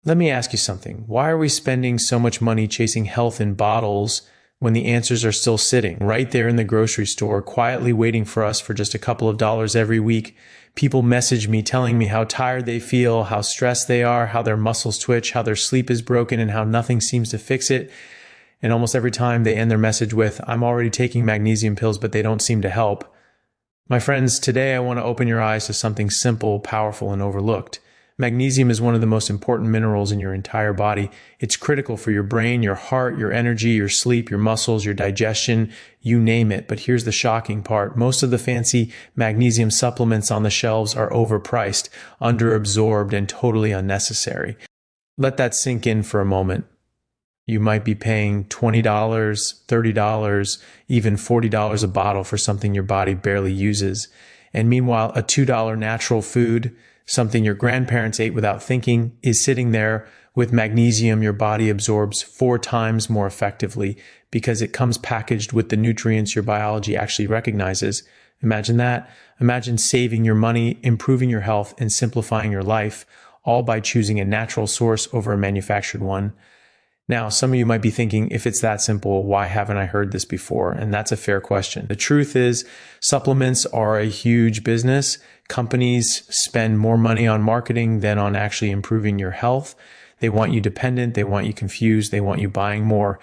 Let me ask you something. Why are we spending so much money chasing health in bottles when the answers are still sitting right there in the grocery store, quietly waiting for us for just a couple of dollars every week? People message me telling me how tired they feel, how stressed they are, how their muscles twitch, how their sleep is broken, and how nothing seems to fix it. And almost every time they end their message with, "I'm already taking magnesium pills, but they don't seem to help." My friends, today I want to open your eyes to something simple, powerful, and overlooked. Magnesium is one of the most important minerals in your entire body. It's critical for your brain, your heart, your energy, your sleep, your muscles, your digestion, you name it. But here's the shocking part. Most of the fancy magnesium supplements on the shelves are overpriced, underabsorbed, and totally unnecessary. Let that sink in for a moment. You might be paying $20, $30, even $40 a bottle for something your body barely uses. And meanwhile, a $2 natural food, something your grandparents ate without thinking, is sitting there with magnesium your body absorbs 4 times more effectively because it comes packaged with the nutrients your biology actually recognizes. Imagine that. Imagine saving your money, improving your health, and simplifying your life, all by choosing a natural source over a manufactured one. Now, some of you might be thinking, if it's that simple, why haven't I heard this before? And that's a fair question. The truth is, supplements are a huge business. Companies spend more money on marketing than on actually improving your health. They want you dependent. They want you confused. They want you buying more.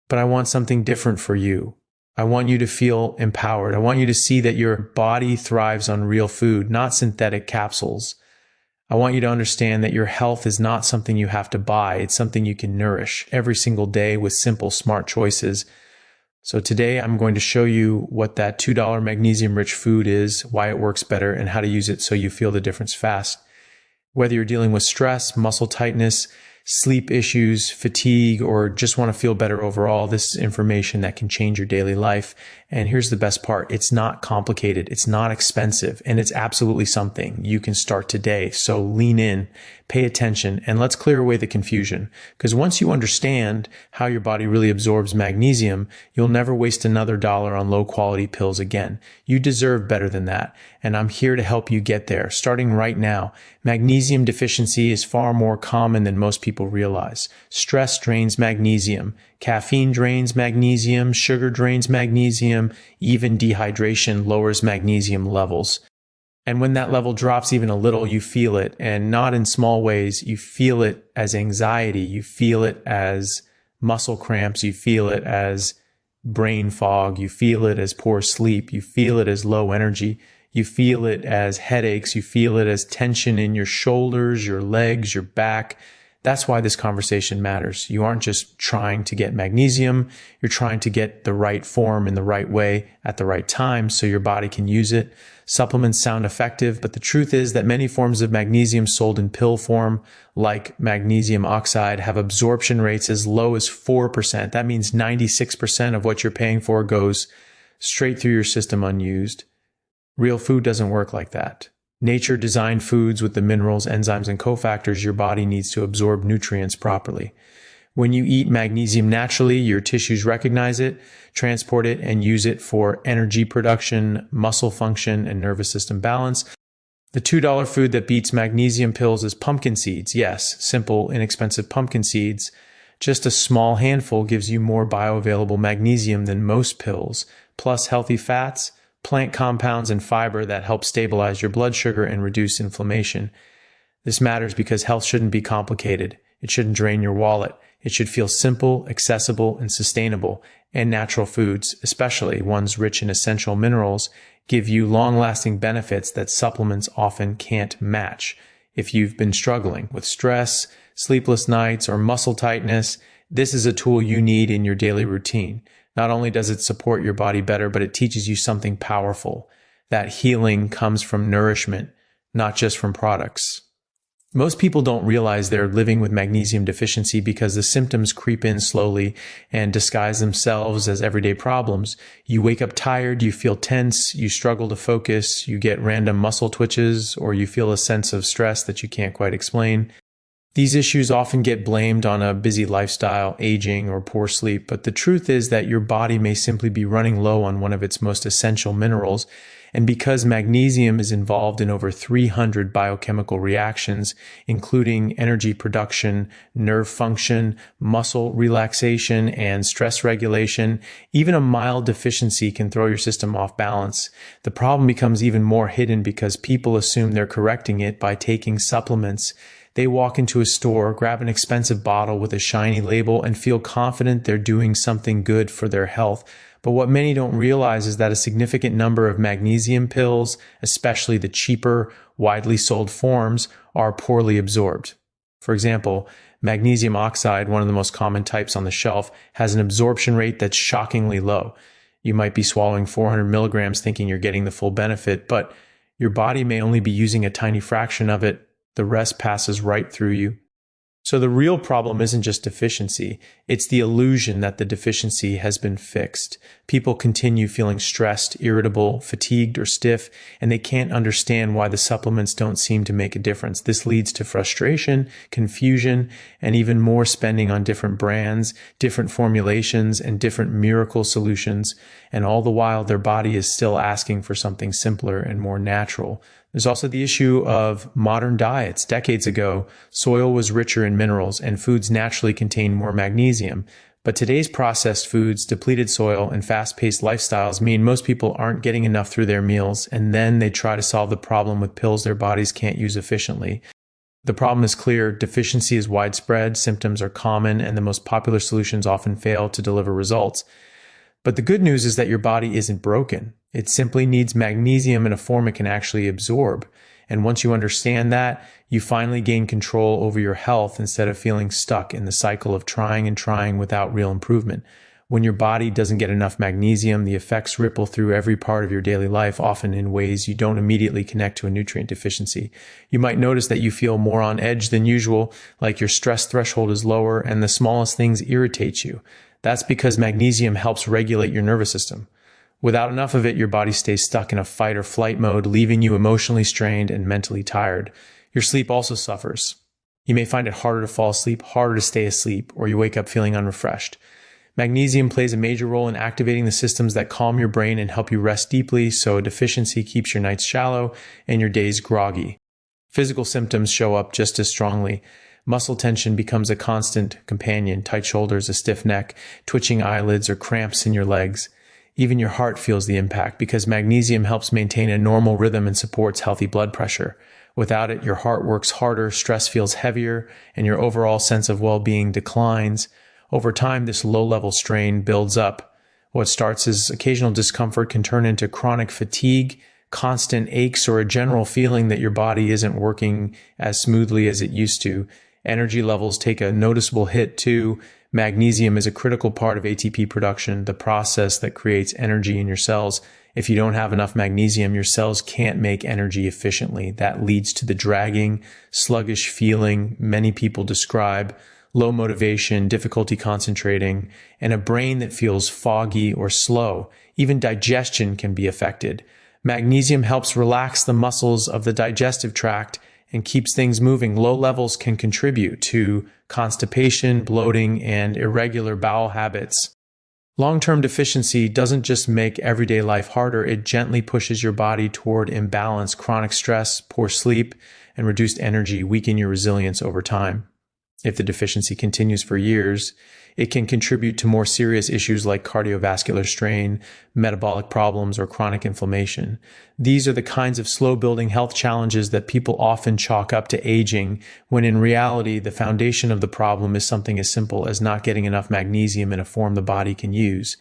But I want something different for you. I want you to feel empowered. I want you to see that your body thrives on real food, not synthetic capsules. I want you to understand that your health is not something you have to buy. It's something you can nourish every single day with simple, smart choices. So today I'm going to show you what that $2 magnesium-rich food is, why it works better, and how to use it so you feel the difference fast. Whether you're dealing with stress, muscle tightness, sleep issues, fatigue, or just want to feel better overall, this is information that can change your daily life. And here's the best part. It's not complicated. It's not expensive. And it's absolutely something you can start today. So lean in, pay attention, and let's clear away the confusion. Because once you understand how your body really absorbs magnesium, you'll never waste another dollar on low quality pills again. You deserve better than that. And I'm here to help you get there, starting right now. Magnesium deficiency is far more common than most people realize. Stress drains magnesium. Caffeine drains magnesium. Sugar drains magnesium. Even dehydration lowers magnesium levels. And when that level drops even a little, you feel it. And not in small ways. You feel it as anxiety. You feel it as muscle cramps. You feel it as brain fog. You feel it as poor sleep. You feel it as low energy. You feel it as headaches. You feel it as tension in your shoulders, your legs, your back. That's why this conversation matters. You aren't just trying to get magnesium. You're trying to get the right form in the right way at the right time so your body can use it. Supplements sound effective, but the truth is that many forms of magnesium sold in pill form, like magnesium oxide, have absorption rates as low as 4%. That means 96% of what you're paying for goes straight through your system unused. Real food doesn't work like that. Nature designed foods with the minerals, enzymes, and cofactors your body needs to absorb nutrients properly. When you eat magnesium naturally, your tissues recognize it, transport it, and use it for energy production, muscle function, and nervous system balance. The $2 food that beats magnesium pills is pumpkin seeds. Yes, simple, inexpensive pumpkin seeds. Just a small handful gives you more bioavailable magnesium than most pills, plus healthy fats, plant compounds, and fiber that help stabilize your blood sugar and reduce inflammation. This matters because health shouldn't be complicated. It shouldn't drain your wallet. It should feel simple, accessible, and sustainable. And natural foods, especially ones rich in essential minerals, give you long-lasting benefits that supplements often can't match. If you've been struggling with stress, sleepless nights, or muscle tightness, this is a tool you need in your daily routine. Not only does it support your body better, but it teaches you something powerful. That healing comes from nourishment, not just from products. Most people don't realize they're living with magnesium deficiency because the symptoms creep in slowly and disguise themselves as everyday problems. You wake up tired, you feel tense, you struggle to focus, you get random muscle twitches, or you feel a sense of stress that you can't quite explain. These issues often get blamed on a busy lifestyle, aging, or poor sleep, but the truth is that your body may simply be running low on one of its most essential minerals, And because magnesium is involved in over 300 biochemical reactions, including energy production, nerve function, muscle relaxation, and stress regulation, even a mild deficiency can throw your system off balance. The problem becomes even more hidden because people assume they're correcting it by taking supplements. They walk into a store, grab an expensive bottle with a shiny label, and feel confident they're doing something good for their health. But what many don't realize is that a significant number of magnesium pills, especially the cheaper, widely sold forms, are poorly absorbed. For example, magnesium oxide, one of the most common types on the shelf, has an absorption rate that's shockingly low. You might be swallowing 400 milligrams thinking you're getting the full benefit, but your body may only be using a tiny fraction of it. The rest passes right through you. So the real problem isn't just deficiency, it's the illusion that the deficiency has been fixed. People continue feeling stressed, irritable, fatigued, or stiff, and they can't understand why the supplements don't seem to make a difference. This leads to frustration, confusion, and even more spending on different brands, different formulations, and different miracle solutions, and all the while their body is still asking for something simpler and more natural. There's also the issue of modern diets. Decades ago, soil was richer in minerals and foods naturally contained more magnesium. But today's processed foods, depleted soil, and fast-paced lifestyles mean most people aren't getting enough through their meals, and then they try to solve the problem with pills their bodies can't use efficiently. The problem is clear. Deficiency is widespread, symptoms are common, and the most popular solutions often fail to deliver results. But the good news is that your body isn't broken. It simply needs magnesium in a form it can actually absorb. And once you understand that, you finally gain control over your health instead of feeling stuck in the cycle of trying and trying without real improvement. When your body doesn't get enough magnesium, the effects ripple through every part of your daily life, often in ways you don't immediately connect to a nutrient deficiency. You might notice that you feel more on edge than usual, like your stress threshold is lower, and the smallest things irritate you. That's because magnesium helps regulate your nervous system. Without enough of it, your body stays stuck in a fight or flight mode, leaving you emotionally strained and mentally tired. Your sleep also suffers. You may find it harder to fall asleep, harder to stay asleep, or you wake up feeling unrefreshed. Magnesium plays a major role in activating the systems that calm your brain and help you rest deeply, so a deficiency keeps your nights shallow and your days groggy. Physical symptoms show up just as strongly. Muscle tension becomes a constant companion, tight shoulders, a stiff neck, twitching eyelids, or cramps in your legs. Even your heart feels the impact because magnesium helps maintain a normal rhythm and supports healthy blood pressure. Without it, your heart works harder, stress feels heavier, and your overall sense of well-being declines. Over time, this low-level strain builds up. What starts as occasional discomfort can turn into chronic fatigue, constant aches, or a general feeling that your body isn't working as smoothly as it used to. Energy levels take a noticeable hit too. Magnesium is a critical part of ATP production, the process that creates energy in your cells. If you don't have enough magnesium, your cells can't make energy efficiently. That leads to the dragging, sluggish feeling many people describe, low motivation, difficulty concentrating, and a brain that feels foggy or slow. Even digestion can be affected. Magnesium helps relax the muscles of the digestive tract and keeps things moving. Low levels can contribute to constipation, bloating, and irregular bowel habits. Long-term deficiency doesn't just make everyday life harder, it gently pushes your body toward imbalance. Chronic stress, poor sleep, and reduced energy weaken your resilience over time. If the deficiency continues for years, it can contribute to more serious issues like cardiovascular strain, metabolic problems, or chronic inflammation. These are the kinds of slow-building health challenges that people often chalk up to aging, when in reality, the foundation of the problem is something as simple as not getting enough magnesium in a form the body can use.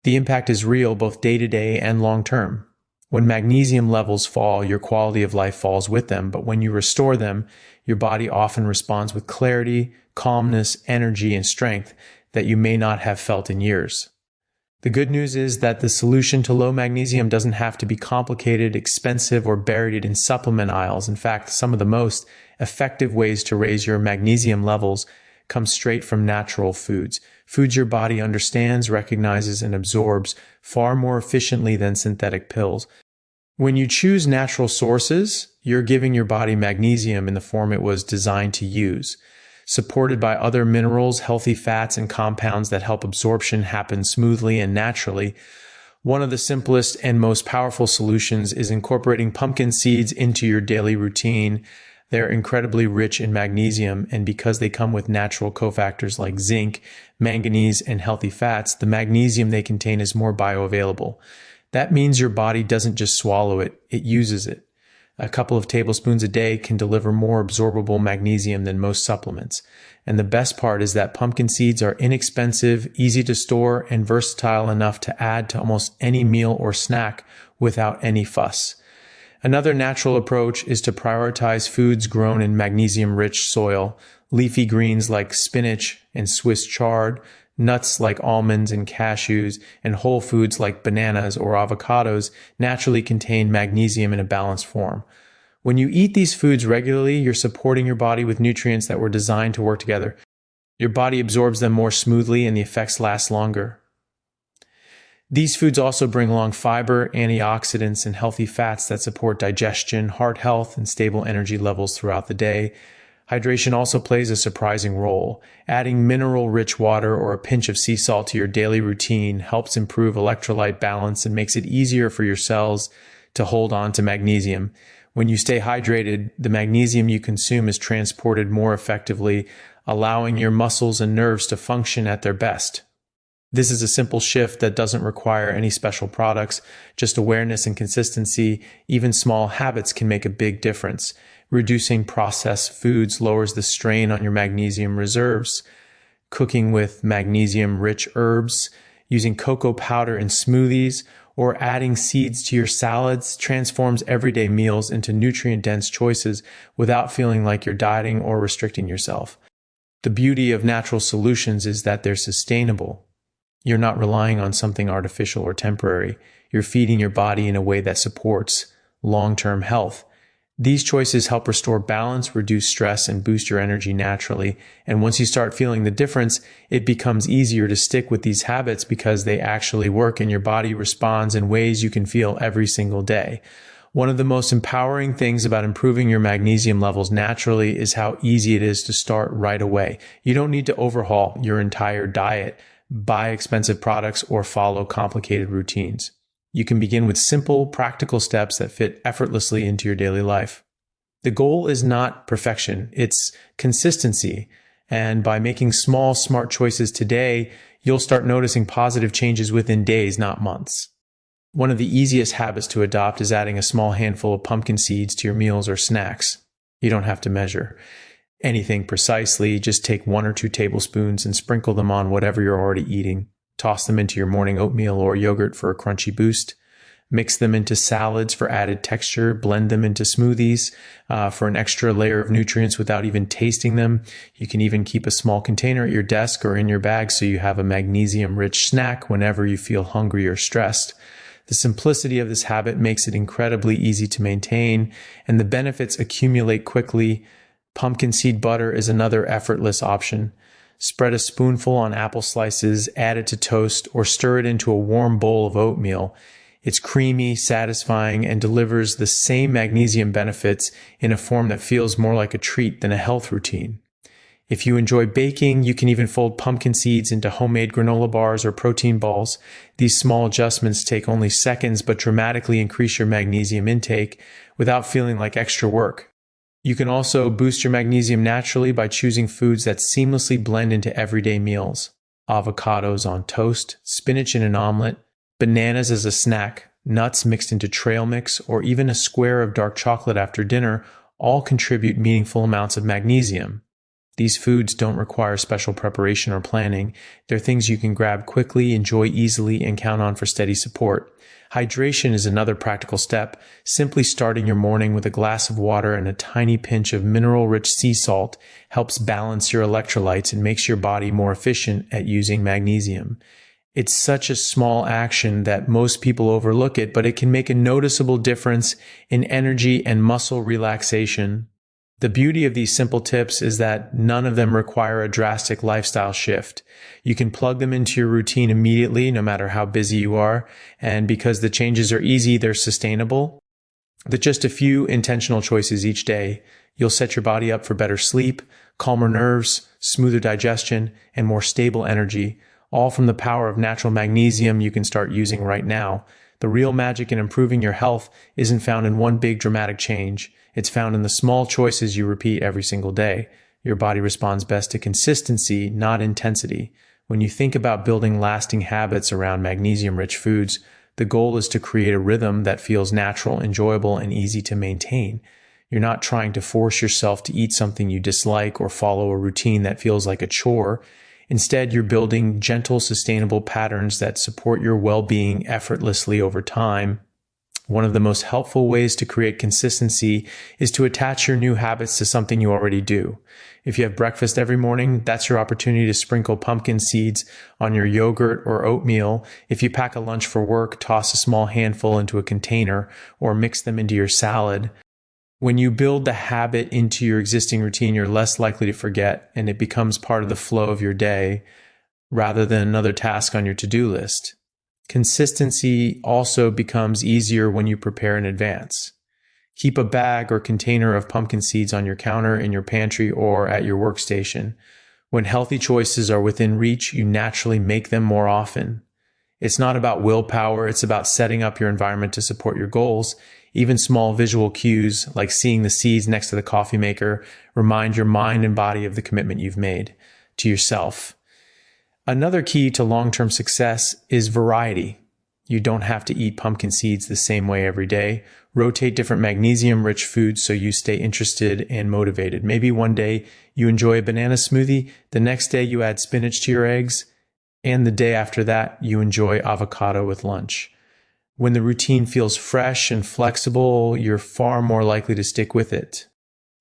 The impact is real, both day-to-day and long-term. When magnesium levels fall, your quality of life falls with them, but when you restore them, your body often responds with clarity, calmness, energy, and strength that you may not have felt in years. The good news is that the solution to low magnesium doesn't have to be complicated, expensive, or buried in supplement aisles. In fact, some of the most effective ways to raise your magnesium levels come straight from natural foods. Foods your body understands, recognizes, and absorbs far more efficiently than synthetic pills. When you choose natural sources, you're giving your body magnesium in the form it was designed to use, supported by other minerals, healthy fats, and compounds that help absorption happen smoothly and naturally. One of the simplest and most powerful solutions is incorporating pumpkin seeds into your daily routine. They're incredibly rich in magnesium, and because they come with natural cofactors like zinc, manganese, and healthy fats, the magnesium they contain is more bioavailable. That means your body doesn't just swallow it, it uses it. A couple of tablespoons a day can deliver more absorbable magnesium than most supplements. And the best part is that pumpkin seeds are inexpensive, easy to store, and versatile enough to add to almost any meal or snack without any fuss. Another natural approach is to prioritize foods grown in magnesium-rich soil. Leafy greens like spinach and Swiss chard, nuts like almonds and cashews, and whole foods like bananas or avocados naturally contain magnesium in a balanced form. When you eat these foods regularly, you're supporting your body with nutrients that were designed to work together. Your body absorbs them more smoothly and the effects last longer. These foods also bring along fiber, antioxidants, and healthy fats that support digestion, heart health, and stable energy levels throughout the day. Hydration also plays a surprising role. Adding mineral-rich water or a pinch of sea salt to your daily routine helps improve electrolyte balance and makes it easier for your cells to hold on to magnesium. When you stay hydrated, the magnesium you consume is transported more effectively, allowing your muscles and nerves to function at their best. This is a simple shift that doesn't require any special products, just awareness and consistency. Even small habits can make a big difference. Reducing processed foods lowers the strain on your magnesium reserves. Cooking with magnesium-rich herbs, using cocoa powder in smoothies, or adding seeds to your salads transforms everyday meals into nutrient-dense choices without feeling like you're dieting or restricting yourself. The beauty of natural solutions is that they're sustainable. You're not relying on something artificial or temporary. You're feeding your body in a way that supports long-term health. These choices help restore balance, reduce stress, and boost your energy naturally. And once you start feeling the difference, it becomes easier to stick with these habits because they actually work and your body responds in ways you can feel every single day. One of the most empowering things about improving your magnesium levels naturally is how easy it is to start right away. You don't need to overhaul your entire diet, buy expensive products, or follow complicated routines. You can begin with simple, practical steps that fit effortlessly into your daily life. The goal is not perfection, it's consistency. And by making small, smart choices today, you'll start noticing positive changes within days, not months. One of the easiest habits to adopt is adding a small handful of pumpkin seeds to your meals or snacks. You don't have to measure anything precisely, just take 1 or 2 tablespoons and sprinkle them on whatever you're already eating. Toss them into your morning oatmeal or yogurt for a crunchy boost. Mix them into salads for added texture. Blend them into smoothies for an extra layer of nutrients without even tasting them. You can even keep a small container at your desk or in your bag so you have a magnesium-rich snack whenever you feel hungry or stressed. The simplicity of this habit makes it incredibly easy to maintain, and the benefits accumulate quickly. Pumpkin seed butter is another effortless option. Spread a spoonful on apple slices, add it to toast, or stir it into a warm bowl of oatmeal. It's creamy, satisfying, and delivers the same magnesium benefits in a form that feels more like a treat than a health routine. If you enjoy baking, you can even fold pumpkin seeds into homemade granola bars or protein balls. These small adjustments take only seconds but dramatically increase your magnesium intake without feeling like extra work. You can also boost your magnesium naturally by choosing foods that seamlessly blend into everyday meals. Avocados on toast, spinach in an omelet, bananas as a snack, nuts mixed into trail mix, or even a square of dark chocolate after dinner all contribute meaningful amounts of magnesium. These foods don't require special preparation or planning. They're things you can grab quickly, enjoy easily, and count on for steady support. Hydration is another practical step. Simply starting your morning with a glass of water and a tiny pinch of mineral-rich sea salt helps balance your electrolytes and makes your body more efficient at using magnesium. It's such a small action that most people overlook it, but it can make a noticeable difference in energy and muscle relaxation. The beauty of these simple tips is that none of them require a drastic lifestyle shift. You can plug them into your routine immediately, no matter how busy you are. And because the changes are easy, they're sustainable. With just a few intentional choices each day, you'll set your body up for better sleep, calmer nerves, smoother digestion, and more stable energy, all from the power of natural magnesium you can start using right now. The real magic in improving your health isn't found in one big dramatic change. It's found in the small choices you repeat every single day. Your body responds best to consistency, not intensity. When you think about building lasting habits around magnesium-rich foods, the goal is to create a rhythm that feels natural, enjoyable, and easy to maintain. You're not trying to force yourself to eat something you dislike or follow a routine that feels like a chore. Instead, you're building gentle, sustainable patterns that support your well-being effortlessly over time. One of the most helpful ways to create consistency is to attach your new habits to something you already do. If you have breakfast every morning, that's your opportunity to sprinkle pumpkin seeds on your yogurt or oatmeal. If you pack a lunch for work, toss a small handful into a container or mix them into your salad. When you build the habit into your existing routine, you're less likely to forget, and it becomes part of the flow of your day rather than another task on your to-do list. Consistency also becomes easier when you prepare in advance. Keep a bag or container of pumpkin seeds on your counter, in your pantry, or at your workstation. When healthy choices are within reach, you naturally make them more often. It's not about willpower, it's about setting up your environment to support your goals. Even small visual cues, like seeing the seeds next to the coffee maker, remind your mind and body of the commitment you've made to yourself. Another key to long-term success is variety. You don't have to eat pumpkin seeds the same way every day. Rotate different magnesium-rich foods so you stay interested and motivated. Maybe one day you enjoy a banana smoothie, the next day you add spinach to your eggs, and the day after that you enjoy avocado with lunch. When the routine feels fresh and flexible, you're far more likely to stick with it.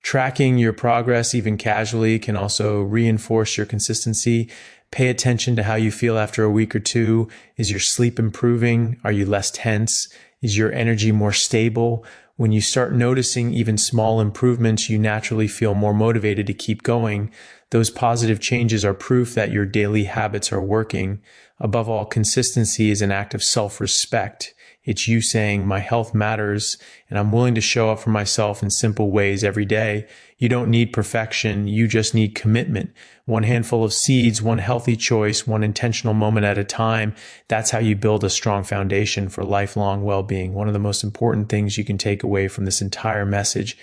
Tracking your progress, even casually, can also reinforce your consistency. Pay attention to how you feel after a week or two. Is your sleep improving? Are you less tense? Is your energy more stable? When you start noticing even small improvements, you naturally feel more motivated to keep going. Those positive changes are proof that your daily habits are working. Above all, consistency is an act of self-respect. It's you saying, my health matters, and I'm willing to show up for myself in simple ways every day. You don't need perfection. You just need commitment. One handful of seeds, one healthy choice, one intentional moment at a time. That's how you build a strong foundation for lifelong well-being. One of the most important things you can take away from this entire message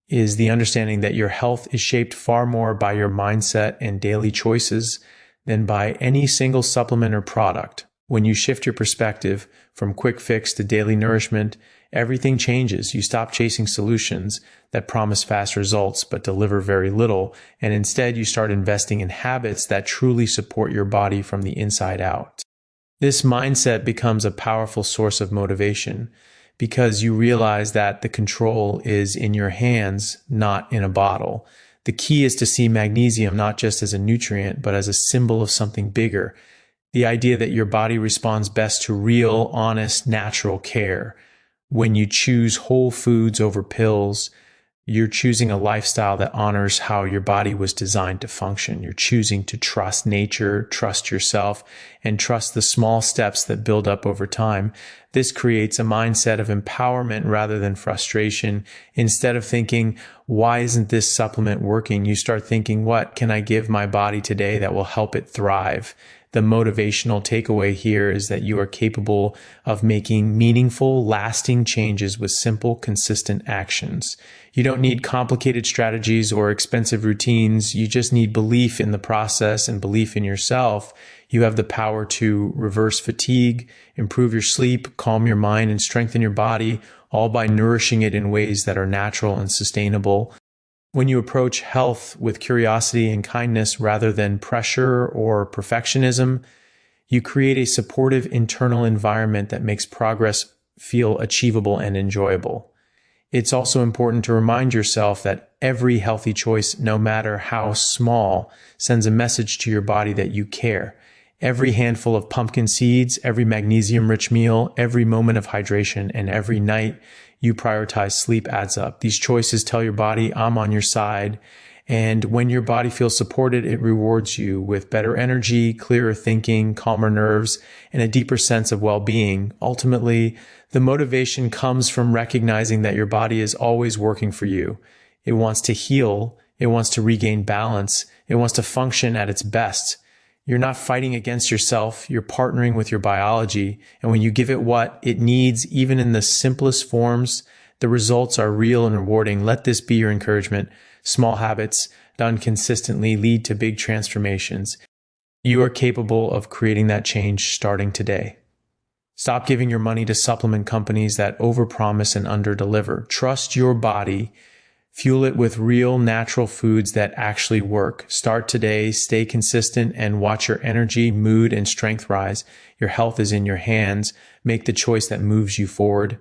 is the understanding that your health is shaped far more by your mindset and daily choices than by any single supplement or product. When you shift your perspective from quick fix to daily nourishment, everything changes. You stop chasing solutions that promise fast results but deliver very little, and instead you start investing in habits that truly support your body from the inside out. This mindset becomes a powerful source of motivation because you realize that the control is in your hands, not in a bottle. The key is to see magnesium not just as a nutrient, but as a symbol of something bigger. The idea that your body responds best to real, honest, natural care. When you choose whole foods over pills, you're choosing a lifestyle that honors how your body was designed to function. You're choosing to trust nature, trust yourself, and trust the small steps that build up over time. This creates a mindset of empowerment rather than frustration. Instead of thinking, why isn't this supplement working? You start thinking, what can I give my body today that will help it thrive? The motivational takeaway here is that you are capable of making meaningful, lasting changes with simple, consistent actions. You don't need complicated strategies or expensive routines. You just need belief in the process and belief in yourself. You have the power to reverse fatigue, improve your sleep, calm your mind, and strengthen your body, all by nourishing it in ways that are natural and sustainable. When you approach health with curiosity and kindness rather than pressure or perfectionism, you create a supportive internal environment that makes progress feel achievable and enjoyable. It's also important to remind yourself that every healthy choice, no matter how small, sends a message to your body that you care. Every handful of pumpkin seeds, every magnesium-rich meal, every moment of hydration, and every night you prioritize sleep adds up. These choices tell your body, I'm on your side. And when your body feels supported, it rewards you with better energy, clearer thinking, calmer nerves, and a deeper sense of well-being. Ultimately, the motivation comes from recognizing that your body is always working for you. It wants to heal. It wants to regain balance. It wants to function at its best. You're not fighting against yourself, you're partnering with your biology. And when you give it what it needs, even in the simplest forms, the results are real and rewarding. Let this be your encouragement. Small habits done consistently lead to big transformations. You are capable of creating that change starting today. Stop giving your money to supplement companies that overpromise and underdeliver. Trust your body. Fuel it with real, natural foods that actually work. Start today, stay consistent, and watch your energy, mood, and strength rise. Your health is in your hands. Make the choice that moves you forward.